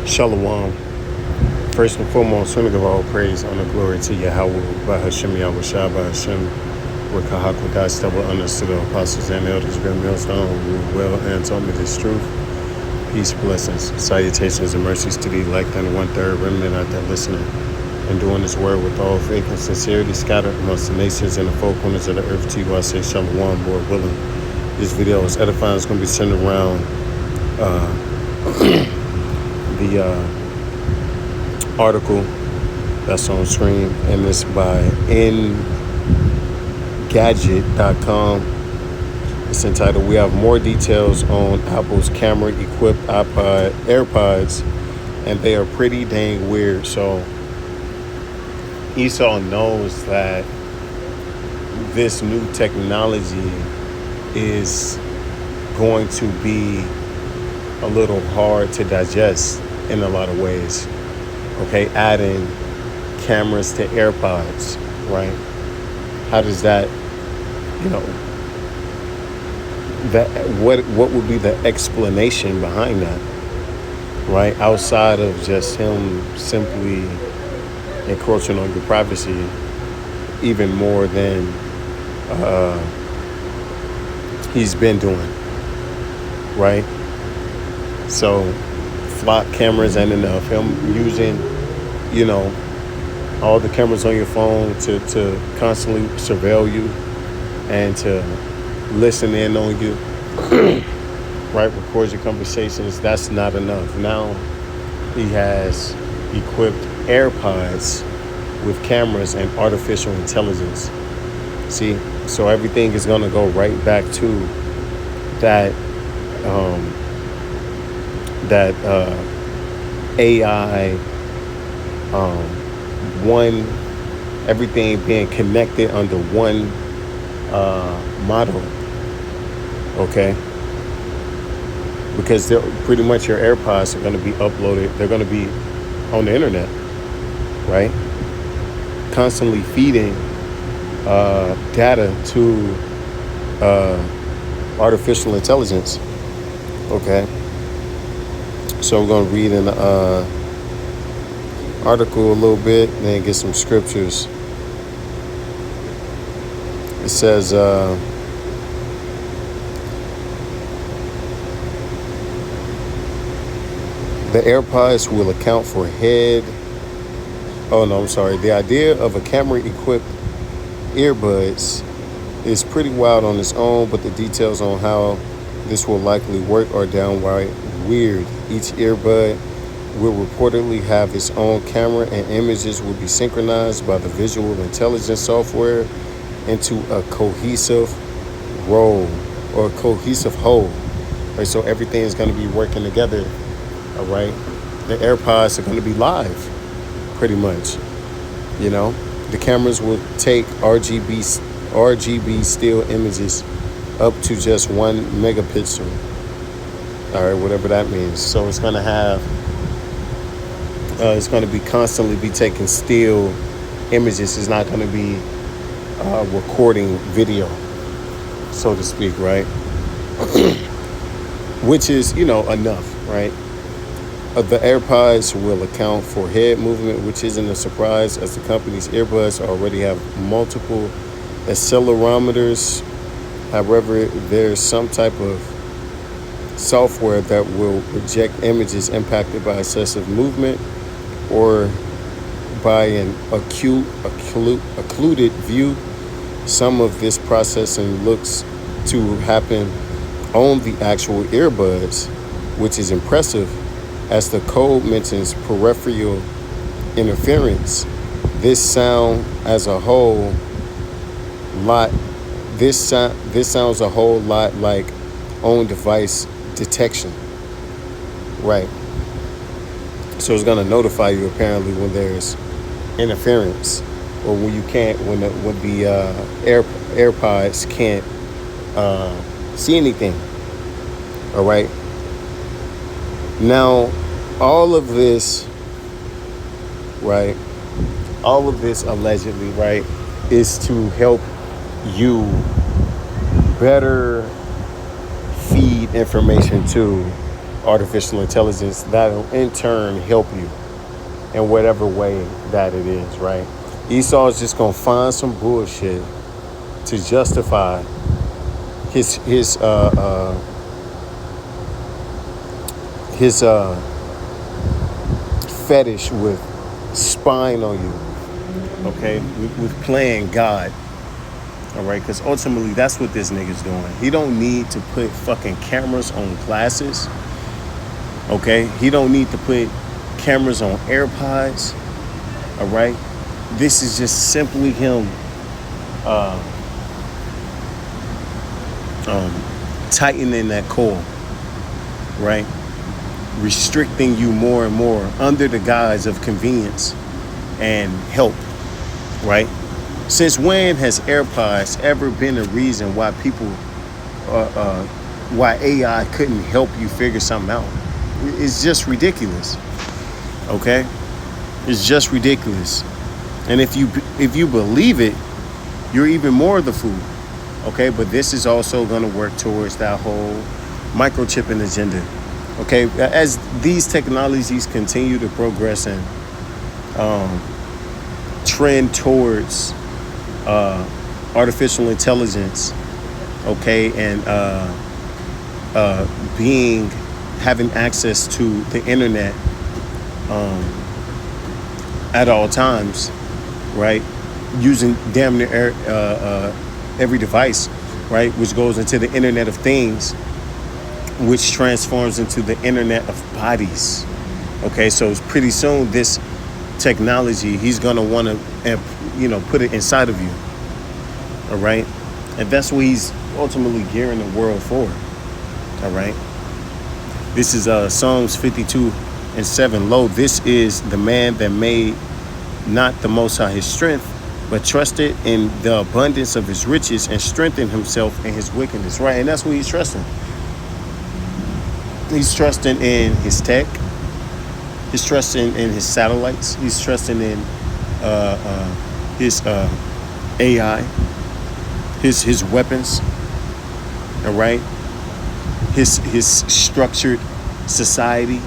Shalom. First and foremost, we give all praise, honor, glory to Yahweh, by Hashem, Yahweh Shai, by Hashem, with Kahak, with God, stubble honors to the apostles and elders, grand millstone, who well and told me this truth. Peace, blessings, salutations, and mercies to the elect and 1/3 remnant out there listening and doing this word with all faith and sincerity, scattered amongst the nations and the four corners of the earth. To you, I say Shalom, Lord willing. This video is edifying. It's going to be centered around the article that's on screen, and it's by Engadget.com. It's entitled, "We have more details on Apple's camera-equipped AirPods, and they are pretty dang weird." So Esau knows that this new technology is going to be a little hard to digest in a lot of ways. Okay, adding cameras to AirPods, right? How does that, that what would be the explanation behind that, right? Outside of just him simply encroaching on your privacy even more than he's been doing, right? So flock cameras ain't enough. Him using, all the cameras on your phone to constantly surveil you and to listen in on you, right? Record your conversations. That's not enough. Now he has equipped AirPods with cameras and artificial intelligence. See, so everything is going to go right back to that AI, everything being connected under one model, okay? Because they're pretty much your AirPods are going to be uploaded. They're going to be on the internet, right? Constantly feeding data to artificial intelligence, okay? So we're going to read an article a little bit and then get some scriptures. It says, the AirPods will account for the idea of a camera-equipped earbuds is pretty wild on its own, but the details on how this will likely work are downright weird. Each earbud will reportedly have its own camera, and images will be synchronized by the visual intelligence software into a cohesive whole. Right, so everything is going to be working together. All right, the AirPods are going to be live, pretty much. The cameras will take RGB still images up to just 1 megapixel. All right, whatever that means. So it's going to have, it's going to be constantly be taking still images. It's not going to be recording video, so to speak, right? Which is, enough, right? The AirPods will account for head movement, which isn't a surprise, as the company's earbuds already have multiple accelerometers. However, there's some type of software that will reject images impacted by excessive movement or by an occluded view. Some of this processing looks to happen on the actual earbuds, which is impressive, as the code mentions peripheral interference. This sounds a whole lot like on-device detection, right? So it's going to notify you apparently when there's interference, or when you can't, when the AirPods can't see anything. All right. Now, all of this, right? All of this allegedly, right, is to help you better feed information to artificial intelligence that'll in turn help you in whatever way that it is, right? Esau is just gonna find some bullshit to justify his fetish with spying on you, okay, with playing God, all right, because ultimately that's what this nigga's doing. He don't need to put fucking cameras on glasses, okay? He don't need to put cameras on AirPods, all right? This is just simply him tightening that core, right? Restricting you more and more under the guise of convenience and help, right? Since when has AirPods ever been a reason why why AI couldn't help you figure something out? It's just ridiculous, okay? It's just ridiculous. And if you believe it, you're even more the fool, okay? But this is also going to work towards that whole microchipping agenda, okay? As these technologies continue to progress and trend towards artificial intelligence, okay, and having access to the internet at all times, right? Using damn near every device, right? Which goes into the Internet of Things, which transforms into the Internet of Bodies. Okay, so pretty soon this technology, he's gonna want to, put it inside of you. All right, and that's what he's ultimately gearing the world for. All right, this is Psalms 52:7. Lo, this is the man that made not the Most High his strength, but trusted in the abundance of his riches and strengthened himself in his wickedness. Right, and that's what he's trusting. He's trusting in his tech. He's trusting in his satellites. He's trusting in his AI, his weapons. All right, his structured society.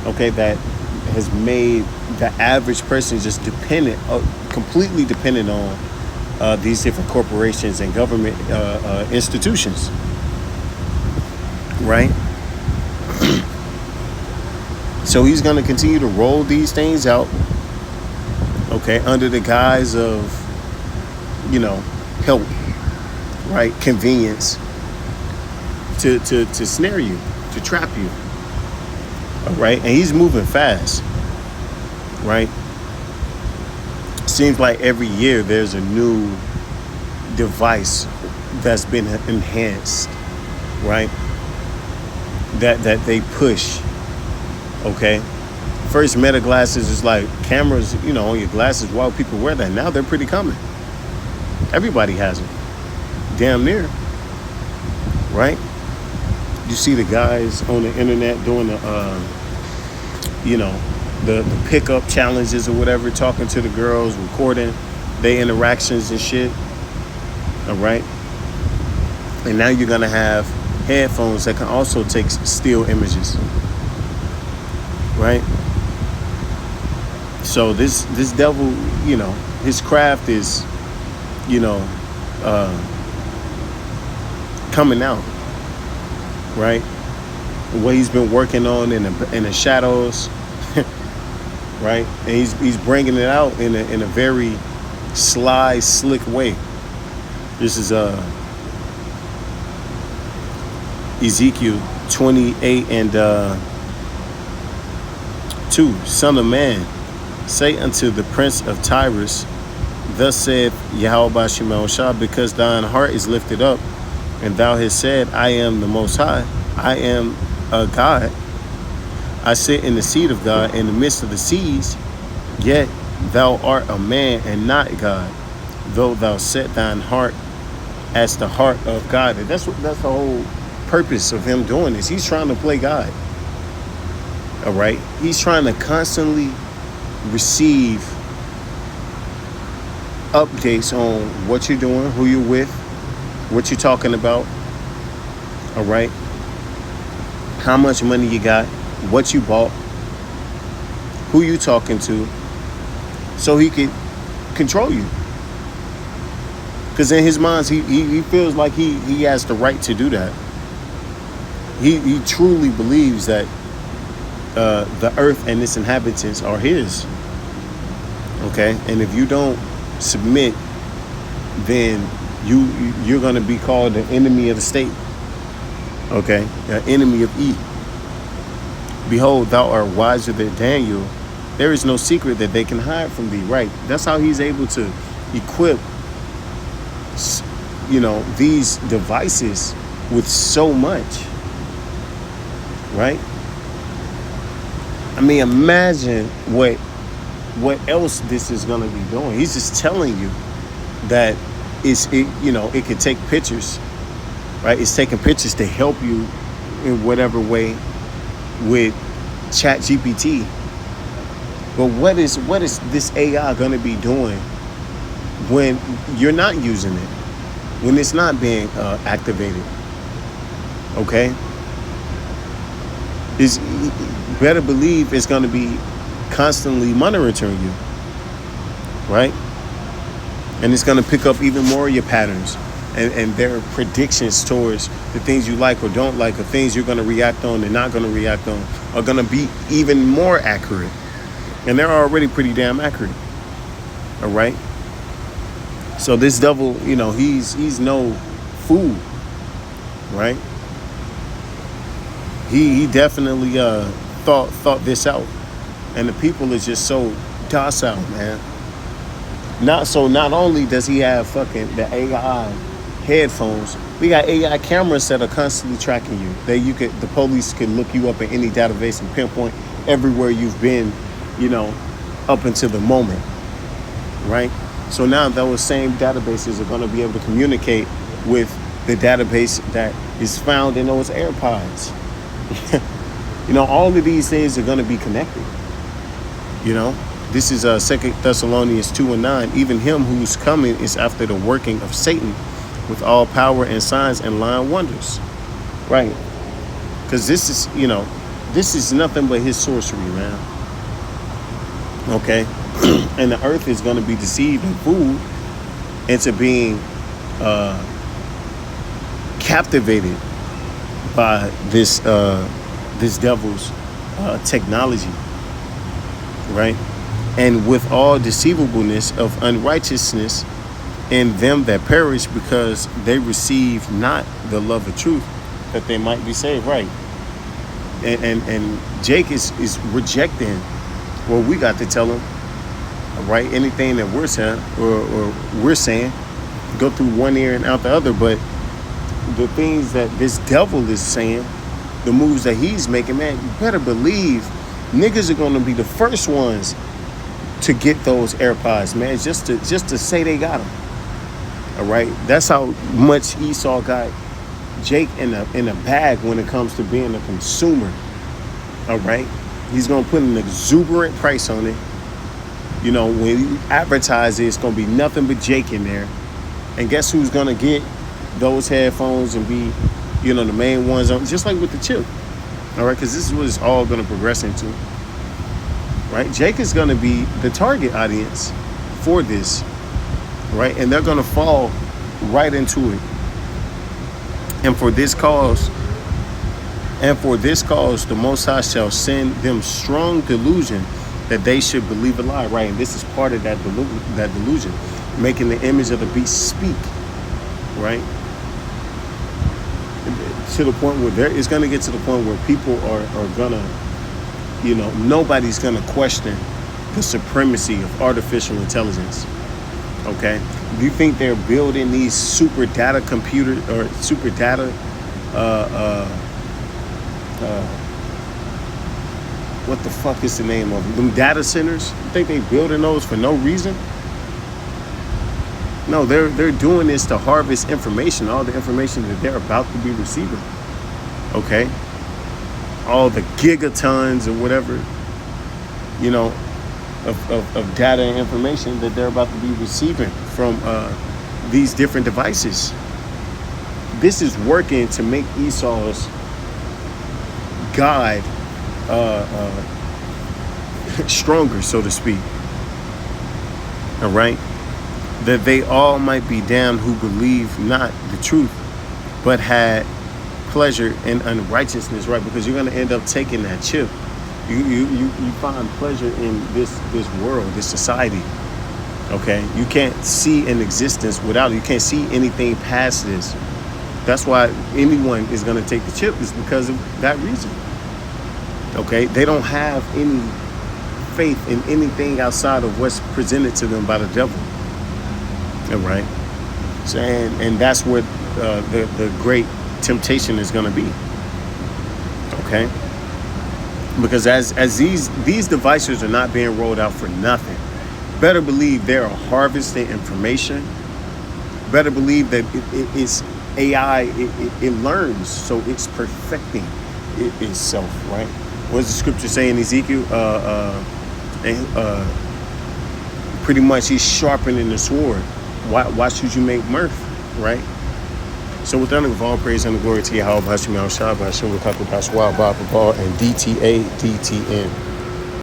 Okay, that has made the average person just completely dependent on these different corporations and government institutions. Right. So he's going to continue to roll these things out, okay, under the guise of, help, right, convenience, to snare you, to trap you, all right, and he's moving fast, right? Seems like every year there's a new device that's been enhanced, right, that they push. Okay, first Meta glasses is like cameras, on your glasses. Why would people wear that? Now they're pretty common. Everybody has them, damn near. Right? You see the guys on the internet doing the pickup challenges or whatever, talking to the girls, recording their interactions and shit. All right. And now you're gonna have headphones that can also take still images. Right? So this devil, his craft is, coming out. Right? What he's been working on in the shadows, right? And he's bringing it out in a very sly, slick way. This is Ezekiel 28:2. Son of man, say unto the prince of Tyrus, thus saith Yahweh Bashim Shah, because thine heart is lifted up, and thou hast said, I am the Most High, I am a God, I sit in the seat of God in the midst of the seas, yet thou art a man and not God, though thou set thine heart as the heart of God. And that's the whole purpose of him doing this. He's trying to play God. All right, he's trying to constantly receive updates on what you're doing, who you're with, what you're talking about. All right, how much money you got, what you bought, who you talking to, so he could control you. Because in his mind, he feels like he has the right to do that. He truly believes that the earth and its inhabitants are his. Okay, and if you don't submit, then you're going to be called the enemy of the state. Okay, the enemy of E. Behold, thou art wiser than Daniel. There is no secret that they can hide from thee. Right. That's how he's able to equip, these devices with so much. Right. I mean, imagine what else this is going to be doing. He's just telling you that it could take pictures, right? It's taking pictures to help you in whatever way with ChatGPT. But what is this AI going to be doing when you're not using it, when it's not being activated? Okay, is better believe it's going to be constantly monitoring you, right? And it's going to pick up even more of your patterns and their predictions towards the things you like or don't like, or things you're going to react on and not going to react on, are going to be even more accurate. And they're already pretty damn accurate. All right. So this devil, he's no fool, right? He definitely thought this out. And the people is just so docile, man. Not only does he have fucking the AI headphones, we got AI cameras that are constantly tracking you. The police can look you up in any database and pinpoint everywhere you've been, up until the moment, right? So now those same databases are going to be able to communicate with the database that is found in those AirPods. All of these things are going to be connected. This is 2 Thessalonians 2:9. Even him who's coming is after the working of Satan with all power and signs and lying wonders. Right. Because this is nothing but his sorcery, man. Okay. And the earth is going to be deceived and fooled into being captivated by this devil's technology. Right? And with all deceivableness of unrighteousness in them that perish, because they receive not the love of truth, that they might be saved. Right. And Jake is rejecting what we got to tell him. Right? Anything that we're saying or we're saying, go through one ear and out the other. But the things that this devil is saying, the moves that he's making, man, you better believe niggas are going to be the first ones to get those AirPods, man, just to say they got them. All right, that's how much Esau got Jake in a bag when it comes to being a consumer. All right, he's gonna put an exuberant price on it. When you advertise it, it's gonna be nothing but Jake in there. And guess who's gonna get those headphones and be, the main ones on, just like with the chip. All right, because this is what it's all gonna progress into. Right, Jake is going to be the target audience for this, right? And they're going to fall right into it. And for this cause, the Most High shall send them strong delusion that they should believe a lie, right? And this is part of that delusion, making the image of the beast speak, right? To the point where it's going to get to the point where people are going to, nobody's going to question the supremacy of artificial intelligence. Okay? Do you think they're building these super data computers or super data what the fuck is the name of them? Data centers? You think they building those for no reason? No, they're doing this to harvest information, all the information that they're about to be receiving. Okay? All the gigatons or whatever, of data and information that they're about to be receiving from these different devices. This is working to make Esau's God stronger, so to speak. All right, that they all might be damned who believe not the truth, but had pleasure in unrighteousness. Right, because you're going to end up taking that chip. You find pleasure in this world, this society. Okay, you can't see an existence without it. You can't see anything past this. That's why anyone is going to take the chip, is because of that reason. Okay, they don't have any faith in anything outside of what's presented to them by the devil. All right, so and that's what the great temptation is going to be. Okay, because as these devices are not being rolled out for nothing. Better believe they are harvesting information. Better believe that it's AI. It learns, so it's perfecting itself. Right? What does the scripture say in Ezekiel? Pretty much, he's sharpening the sword. Why should you make mirth? Right? So with that, give all praise and glory to Yahweh, Hashem, Yahweh, Hashem, Wakako, Bashwa, Baba, and DTA, DTN.